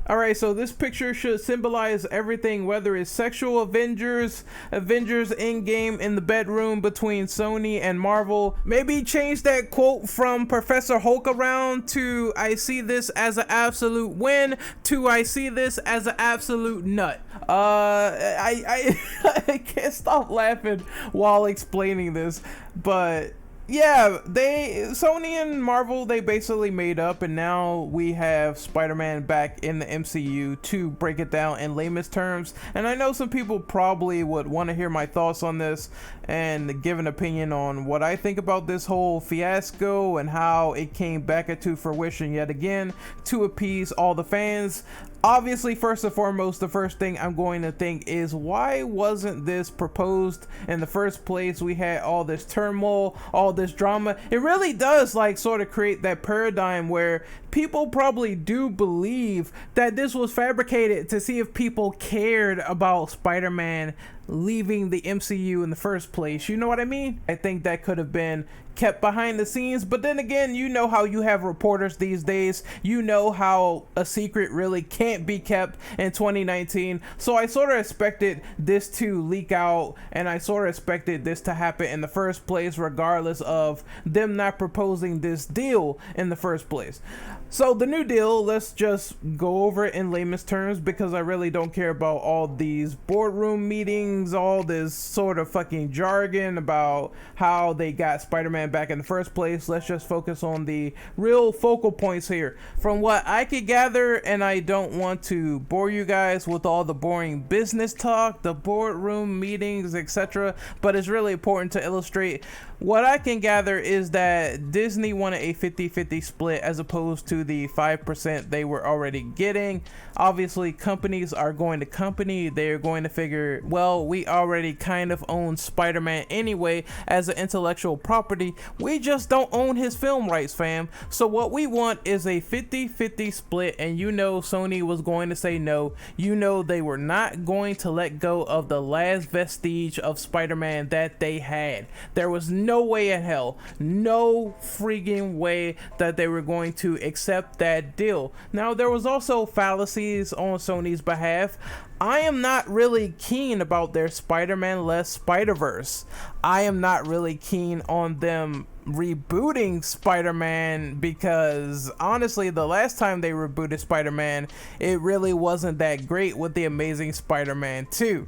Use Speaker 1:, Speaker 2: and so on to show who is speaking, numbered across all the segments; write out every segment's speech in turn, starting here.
Speaker 1: Alright, so this picture should symbolize everything, whether it's sexual Avengers Endgame in the bedroom between Sony and Marvel. Maybe change that quote from Professor Hulk around to "I see this as an absolute win" to "I see this as an absolute nut." I can't stop laughing while explaining this, but yeah, Sony and Marvel, they basically made up, and now we have Spider-Man back in the MCU to break it down in layman's terms. And I know some people probably would want to hear my thoughts on this and give an opinion on what I think about this whole fiasco and how it came back into fruition yet again to appease all the fans. Obviously, first and foremost, the first thing I'm going to think is, why wasn't this proposed in the first place? We had all this turmoil, all this drama. It really does like sort of create that paradigm where people probably do believe that this was fabricated to see if people cared about Spider-Man leaving the MCU in the first place. You know what I mean? I think that could have been kept behind the scenes, but then again, you know how you have reporters these days. You know how a secret really can't be kept in 2019. So I sort of expected this to leak out, and I sort of expected this to happen in the first place, regardless of them not proposing this deal in the first place. So the new deal, let's just go over it in layman's terms, because I really don't care about all these boardroom meetings, all this sort of fucking jargon about how they got Spider-Man back in the first place. Let's just focus on the real focal points here. From what I could gather, and I don't want to bore you guys with all the boring business talk, the boardroom meetings, etc., but it's really important to illustrate. What I can gather is that Disney wanted a 50-50 split as opposed to the 5% they were already getting. Obviously, companies are going to company. They're going to figure, well, we already kind of own Spider-Man anyway as an intellectual property. We just don't own his film rights, fam. So what we want is a 50-50 split, and you know Sony was going to say no. You know they were not going to let go of the last vestige of Spider-Man that they had. There was no way in hell, no freaking way that they were going to accept that deal. Now, there was also fallacies on Sony's behalf. I am not really keen about their Spider-Man less Spider-Verse. I am not really keen on them rebooting Spider-Man, because honestly, the last time they rebooted Spider-Man, it really wasn't that great with the Amazing Spider-Man 2.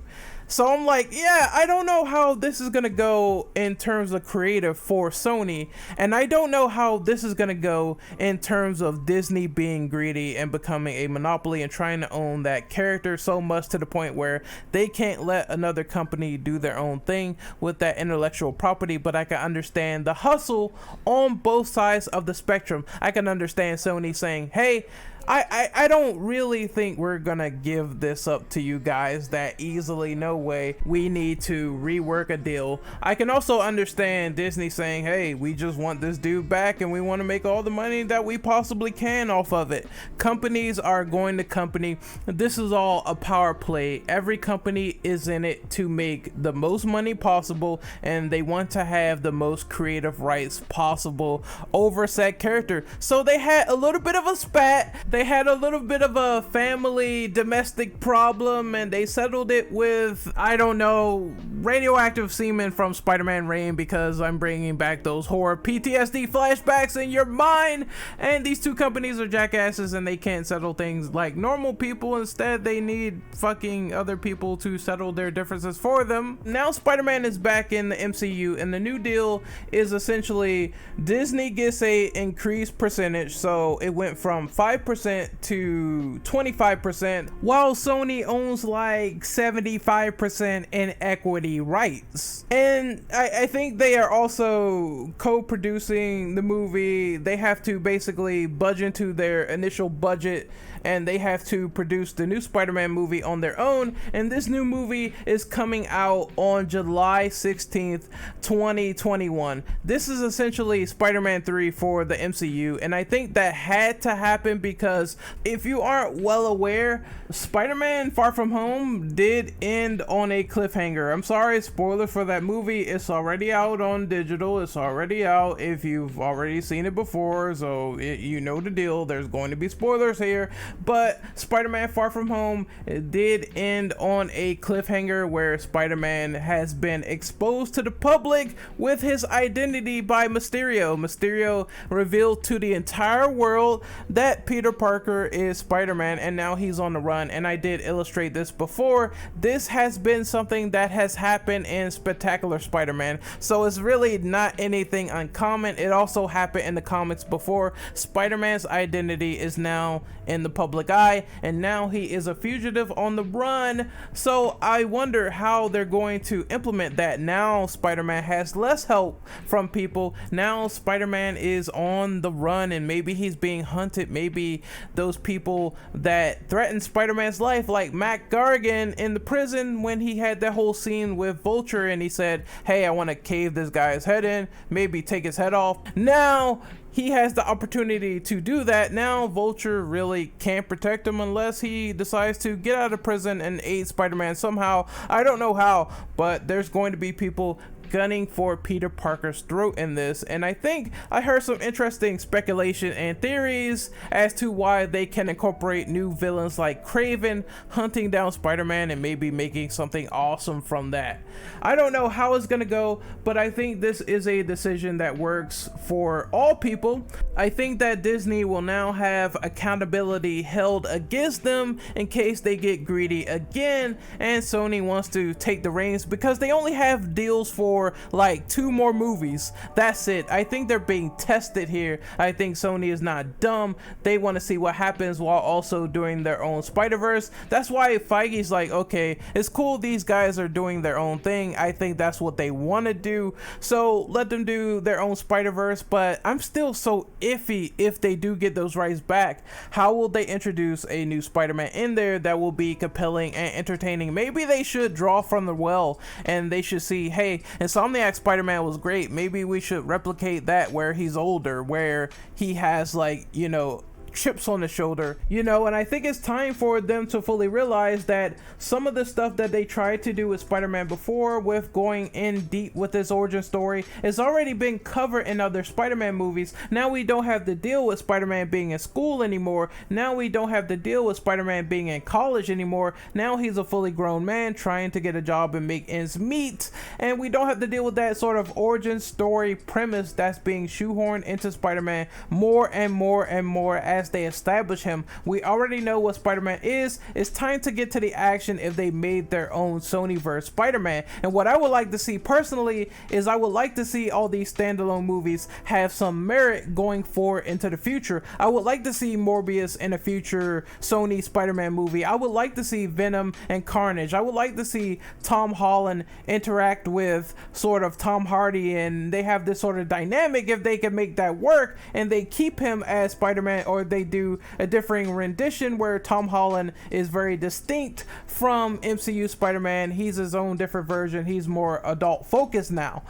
Speaker 1: So I'm like, yeah, I don't know how this is gonna go in terms of creative for Sony, and I don't know how this is gonna go in terms of Disney being greedy and becoming a monopoly and trying to own that character so much to the point where they can't let another company do their own thing with that intellectual property. But I can understand the hustle on both sides of the spectrum. I can understand Sony saying, hey, I don't really think we're gonna give this up to you guys that easily. No way. We need to rework a deal. I can also understand Disney saying, hey, we just want this dude back and we want to make all the money that we possibly can off of it. Companies are going to company. This is all a power play. Every company is in it to make the most money possible, and they want to have the most creative rights possible over said character. So they had a little bit of a spat. They had a little bit of a family domestic problem, and they settled it with, I don't know, radioactive semen from Spider-Man Reign, because I'm bringing back those horror PTSD flashbacks in your mind. And these two companies are jackasses, and they can't settle things like normal people. Instead, they need fucking other people to settle their differences for them. Now Spider-Man is back in the MCU, and the new deal is essentially Disney gets a increased percentage. So it went from 5% to 25%, while Sony owns like 75% in equity rights. And I think they are also co-producing the movie. They have to basically budge into their initial budget, and they have to produce the new Spider-Man movie on their own. And this new movie is coming out on July 16th, 2021. This is essentially Spider-Man 3 for the MCU, and I think that had to happen because because if you aren't well aware, Spider-Man Far From Home did end on a cliffhanger. I'm sorry, spoiler for that movie. It's already out on digital. It's already out if you've already seen it before, so you know the deal. There's going to be spoilers here, but Spider-Man Far From Home did end on a cliffhanger where Spider-Man has been exposed to the public with his identity by Mysterio. Mysterio revealed to the entire world that Peter Parker is Spider-Man, and now he's on the run. And I did illustrate this before. This has been something that has happened in Spectacular Spider-Man, so it's really not anything uncommon. It also happened in the comics before. Spider-Man's identity is now in the public eye, and now he is a fugitive on the run. So I wonder how they're going to implement that. Now Spider-Man has less help from people. Now Spider-Man is on the run, and maybe he's being hunted. Maybe those people that threaten Spider-Man's life, like Mac Gargan in the prison when he had that whole scene with Vulture and he said, hey, I want to cave this guy's head in, maybe take his head off. Now he has the opportunity to do that. Now Vulture really can't protect him unless he decides to get out of prison and aid Spider-Man somehow. I don't know how, but there's going to be people gunning for Peter Parker's throat in this, and I think I heard some interesting speculation and theories as to why they can incorporate new villains like Kraven hunting down Spider-Man and maybe making something awesome from that. I don't know how it's gonna go, but I think this is a decision that works for all people. I think that Disney will now have accountability held against them in case they get greedy again and Sony wants to take the reins, because they only have deals for like 2 more movies. That's it. I think they're being tested here. I think Sony is not dumb. They want to see what happens while also doing their own Spider-Verse. That's why Feige's like, okay, it's cool these guys are doing their own thing. I think that's what they want to do, so let them do their own Spider-Verse. But I'm still so iffy if they do get those rights back. How will they introduce a new Spider-Man in there that will be compelling and entertaining? Maybe they should draw from the well and they should see, hey, Insomniac Spider-Man was great, maybe we should replicate that where he's older, where he has, like, you know, chips on the shoulder, you know. And I think it's time for them to fully realize that some of the stuff that they tried to do with Spider-Man before, with going in deep with his origin story, has already been covered in other Spider-Man movies. Now we don't have to deal with Spider-Man being in school anymore. Now we don't have to deal with Spider-Man being in college anymore. Now he's a fully grown man trying to get a job and make ends meet, and we don't have to deal with that sort of origin story premise that's being shoehorned into Spider-Man more and more and more as they establish him. We already know what Spider-Man is. It's time to get to the action if they made their own Sonyverse Spider-Man. And what I would like to see personally is I would like to see all these standalone movies have some merit going forward into the future. I would like to see Morbius in a future Sony Spider-Man movie. I would like to see Venom and Carnage. I would like to see Tom Holland interact with sort of Tom Hardy, and they have this sort of dynamic. If they can make that work and they keep him as Spider-Man, or they do a differing rendition where Tom Holland is very distinct from MCU Spider-Man, he's his own different version, he's more adult focused now.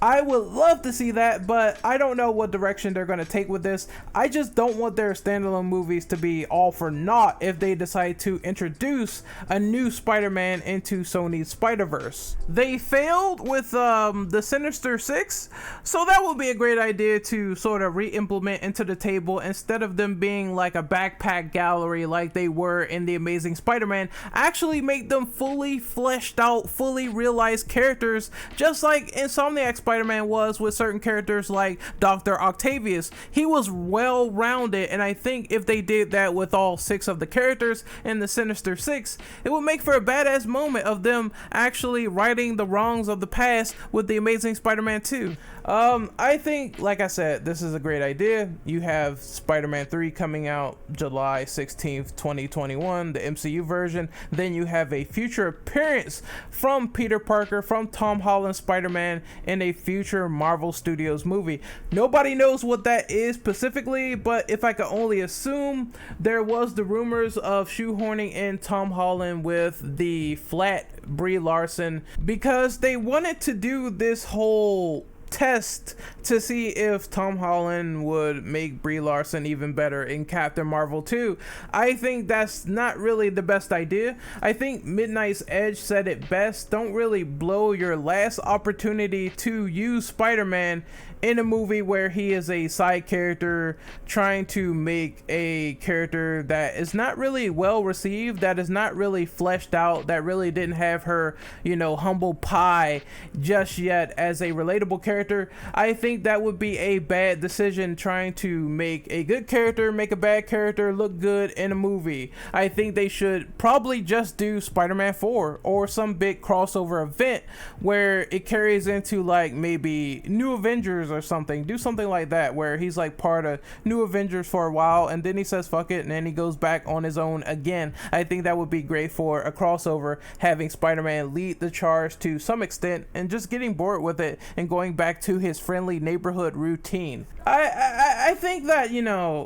Speaker 1: I would love to see that, but I don't know what direction they're going to take with this. I just don't want their standalone movies to be all for naught if they decide to introduce a new Spider-Man into Sony's Spider-Verse. They failed with the Sinister Six, so that would be a great idea to sort of re-implement into the table. Instead of them being like a backpack gallery like they were in The Amazing Spider-Man, actually make them fully fleshed out, fully realized characters, just like Insomniac Spider-Man was with certain characters like Dr. Octavius. He was well-rounded, and I think if they did that with all 6 of the characters in the Sinister Six, it would make for a badass moment of them actually righting the wrongs of the past with The Amazing Spider-Man 2. I think, like I said, this is a great idea. You have Spider-Man 3 coming out July 16th, 2021, the MCU version. Then you have a future appearance from Peter Parker, from Tom Holland Spider-Man in a future Marvel Studios movie. Nobody knows what that is specifically, but if I could only assume, there was the rumors of shoehorning in Tom Holland with the flat Brie Larson, because they wanted to do this whole test to see if Tom Holland would make Brie Larson even better in Captain Marvel 2. I think that's not really the best idea. I think Midnight's Edge said it best. Don't really blow your last opportunity to use Spider-Man in a movie where he is a side character trying to make a character that is not really well received, that is not really fleshed out, that really didn't have her, humble pie just yet as a relatable character. I think that would be a bad decision, trying to make a good character make a bad character look good in a movie. I think they should probably just do Spider-Man 4 or some big crossover event where it carries into like maybe New Avengers or something. Do something like that where he's like part of New Avengers for a while and then he says fuck it and then he goes back on his own again. I think that would be great for a crossover, having Spider-Man lead the charge to some extent and just getting bored with it and going back to his friendly neighborhood routine. I think that,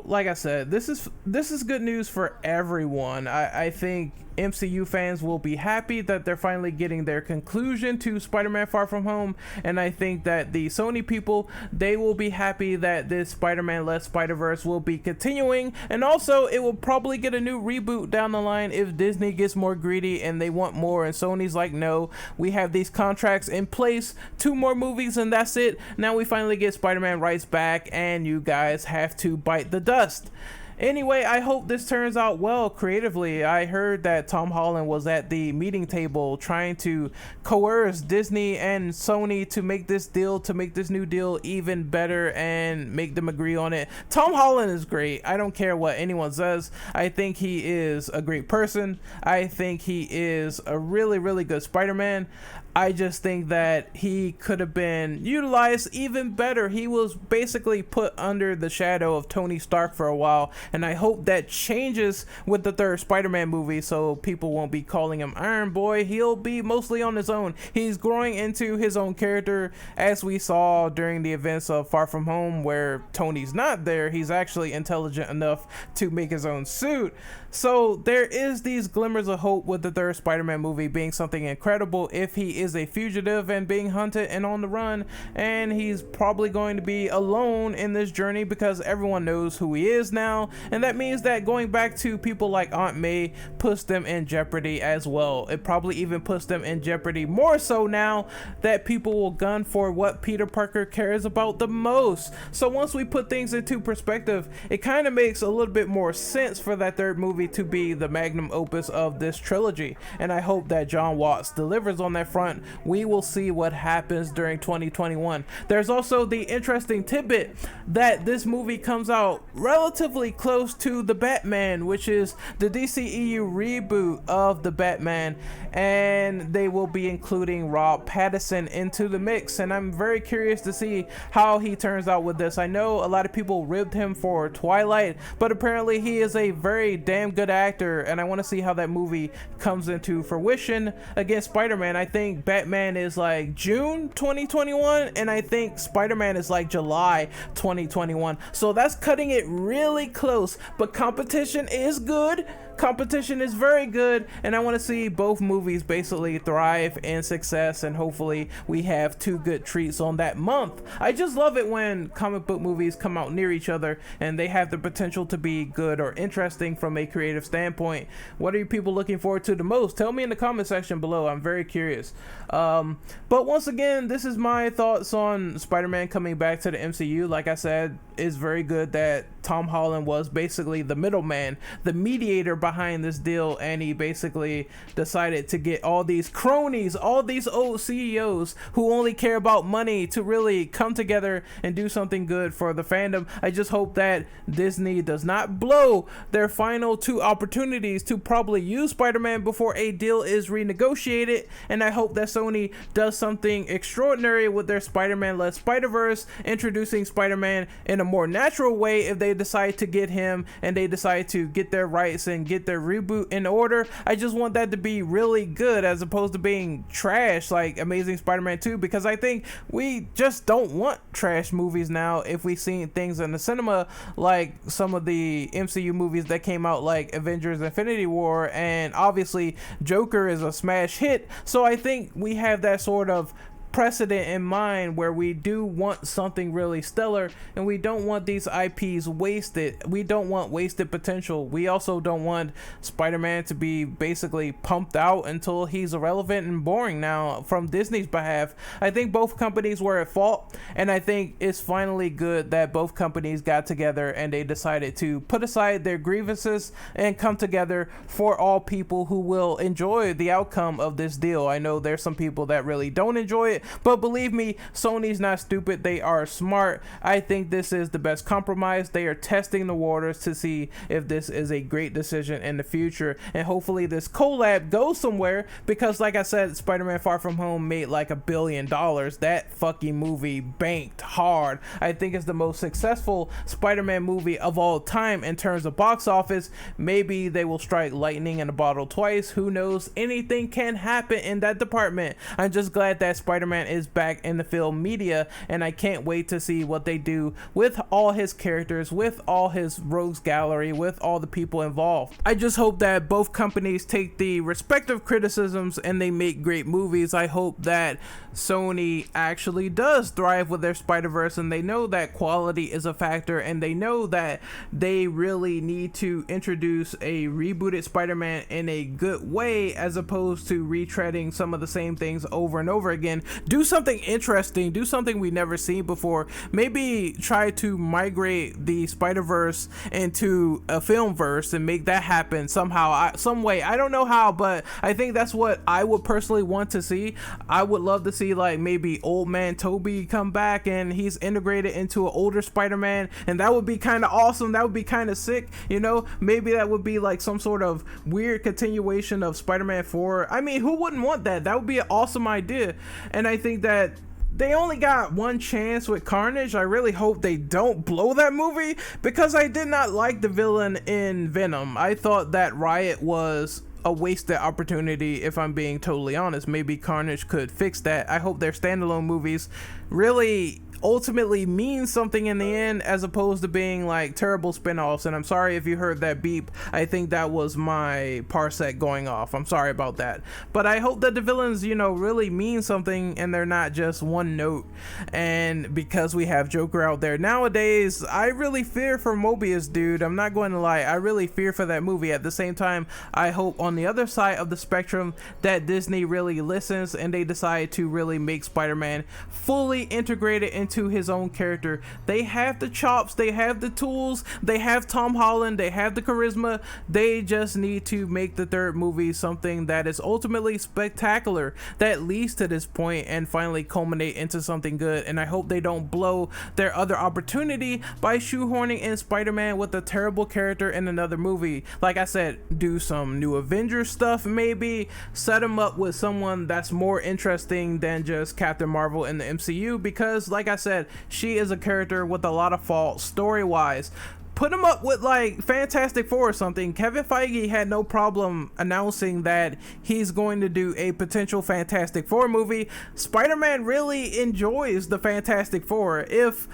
Speaker 1: like I said, this is good news for everyone. I think MCU fans will be happy that they're finally getting their conclusion to Spider-Man Far From Home, and I think that the Sony people, they will be happy that this Spider-Man Less Spider-Verse will be continuing, and also it will probably get a new reboot down the line if Disney gets more greedy and they want more, and Sony's like, no, we have these contracts in place, 2 more movies and that's it. Now we finally get Spider-Man rights back and you guys have to bite the dust. Anyway, I hope this turns out well creatively. I heard that Tom Holland was at the meeting table trying to coerce Disney and Sony to make this deal, to make this new deal even better and make them agree on it. Tom Holland is great. I don't care what anyone says. I think he is a great person. I think he is a really, really good Spider-Man. I just think that he could have been utilized even better. He was basically put under the shadow of Tony Stark for a while, and I hope that changes with the 3rd Spider-Man movie so people won't be calling him Iron Boy. He'll be mostly on his own. He's growing into his own character, as we saw during the events of Far From Home where Tony's not there. He's actually intelligent enough to make his own suit. So there is these glimmers of hope with the 3rd Spider-Man movie being something incredible if he is a fugitive and being hunted and on the run, and he's probably going to be alone in this journey because everyone knows who he is now, and that means that going back to people like Aunt May puts them in jeopardy as well. It probably even puts them in jeopardy more so now that people will gun for what Peter Parker cares about the most. So once we put things into perspective, it kind of makes a little bit more sense for that 3rd movie to be the magnum opus of this trilogy, and I hope that John Watts delivers on that front. We will see what happens during 2021. There's also the interesting tidbit that this movie comes out relatively close to The Batman, which is the DCEU reboot of The Batman, and they will be including Rob Pattinson into the mix, and I'm very curious to see how he turns out with this. I know a lot of people ribbed him for Twilight, but apparently he is a very damn good actor, and I want to see how that movie comes into fruition against Spider-Man. I think Batman is like June 2021, and I think Spider-Man is like July 2021, so that's cutting it really close, but competition is good. Competition is very good, and I want to see both movies basically thrive in success, and hopefully we have 2 good treats on that month. I just love it when comic book movies come out near each other and they have the potential to be good or interesting from a creative standpoint. What are you people looking forward to the most? Tell me in the comment section below. I'm very curious. But once again, this is my thoughts on Spider-Man coming back to the MCU. Like I said, it's very good that Tom Holland was basically the middleman, the mediator behind this deal, and he basically decided to get all these cronies, all these old CEOs who only care about money to really come together and do something good for the fandom. I just hope that Disney does not blow their final 2 opportunities to probably use Spider-Man before a deal is renegotiated, and I hope that Sony does something extraordinary with their Spider-Man Less Spider-Verse, introducing Spider-Man in a more natural way if they decide to get him and they decide to get their rights and get their reboot in order. I just want that to be really good as opposed to being trash like Amazing Spider-Man 2, because I think we just don't want trash movies now if we've seen things in the cinema like some of the MCU movies that came out like Avengers Infinity War, and obviously Joker is a smash hit, so I think we have that sort of precedent in mind where we do want something really stellar, and we don't want these IPs wasted. We don't want wasted potential. We also don't want Spider-Man to be basically pumped out until he's irrelevant and boring. Now, from Disney's behalf, I think both companies were at fault, and I think it's finally good that both companies got together and they decided to put aside their grievances and come together for all people who will enjoy the outcome of this deal. I know there's some people that really don't enjoy it, but believe me, Sony's not stupid. They are smart. I think this is the best compromise. They are testing the waters to see if this is a great decision in the future, and hopefully this collab goes somewhere, because like I said, Spider-Man Far From Home made like $1 billion. That fucking movie banked hard. I think it's the most successful Spider-Man movie of all time in terms of box office. Maybe they will strike lightning in a bottle twice. Who knows? Anything can happen in that department. I'm just glad that Spider-Man is back in the film media, and I can't wait to see what they do with all his characters, with all his rogues gallery, with all the people involved. I just hope that both companies take the respective criticisms and they make great movies. I hope that Sony actually does thrive with their Spider-Verse, and they know that quality is a factor, and they know that they really need to introduce a rebooted Spider-Man in a good way, as opposed to retreading some of the same things over and over again. Do something interesting, do something we've never seen before. Maybe try to migrate the Spider-Verse into a film verse and make that happen somehow, some way. I don't know how, but I think that's what I would personally want to see. I would love to see like maybe old man Toby come back and he's integrated into an older Spider-Man, and that would be kind of awesome. That would be kind of sick, you know. Maybe that would be like some sort of weird continuation of Spider-Man 4. I mean, who wouldn't want that? That would be an awesome idea. And I think that they only got one chance with Carnage. I really hope they don't blow that movie, because I did not like the villain in Venom. I thought that Riot was a wasted opportunity, if I'm being totally honest. Maybe Carnage could fix that. I hope their standalone movies really ultimately means something in the end, as opposed to being like terrible spin-offs. And I'm sorry if you heard that beep. I think that was my parsec going off. I'm sorry about that. But I hope that the villains, you know, really mean something and they're not just one note. And because we have Joker out there nowadays, I really fear for Mobius, dude. I'm not going to lie. I really fear for that movie. At the same time, I hope on the other side of the spectrum that Disney really listens and they decide to really make Spider-Man fully integrated into his own character. They have the chops, they have the tools, they have Tom Holland, they have the charisma. They just need to make the third movie something that is ultimately spectacular, that leads to this point and finally culminate into something good. And I hope they don't blow their other opportunity by shoehorning in Spider-Man with a terrible character in another movie. Like I said, do some new Avengers stuff, maybe set him up with someone that's more interesting than just Captain Marvel in the MCU, because like I said, she is a character with a lot of faults story wise. Put him up with like Fantastic Four or something. Kevin Feige had no problem announcing that he's going to do a potential Fantastic Four movie. Spider-Man really enjoys the Fantastic Four. If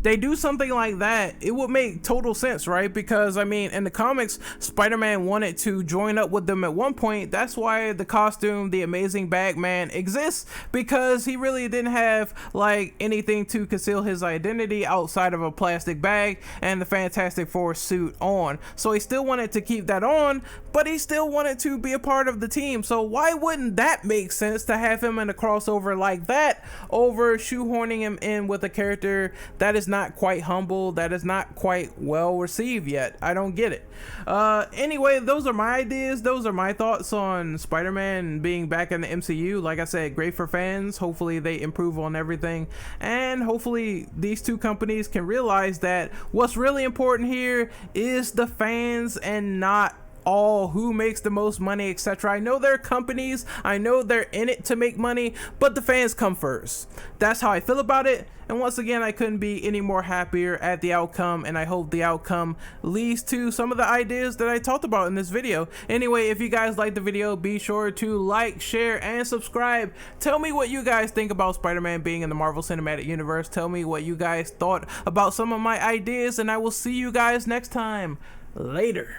Speaker 1: they do something like that, it would make total sense, right? Because I mean, in the comics, Spider-Man wanted to join up with them at one point. That's why the costume, the Amazing Bagman, exists, because he really didn't have like anything to conceal his identity outside of a plastic bag and the Fantastic Four suit on. So he still wanted to keep that on, but he still wanted to be a part of the team. So why wouldn't that make sense to have him in a crossover like that, over shoehorning him in with a character that is not quite humble, that is not quite well received yet? I don't get it. Anyway, those are my ideas. Those are my thoughts on Spider-Man being back in the MCU. Like I said, great for fans. Hopefully they improve on everything, and hopefully these two companies can realize that what's really important here is the fans and not all who makes the most money, etc. I know they're companies, I know they're in it to make money, but the fans come first. That's how I feel about it. And once again, I couldn't be any more happier at the outcome, and I hope the outcome leads to some of the ideas that I talked about in this video. Anyway, if you guys liked the video, be sure to like, share, and subscribe. Tell me what you guys think about Spider-Man being in the Marvel Cinematic Universe. Tell me what you guys thought about some of my ideas, and I will see you guys next time. Later.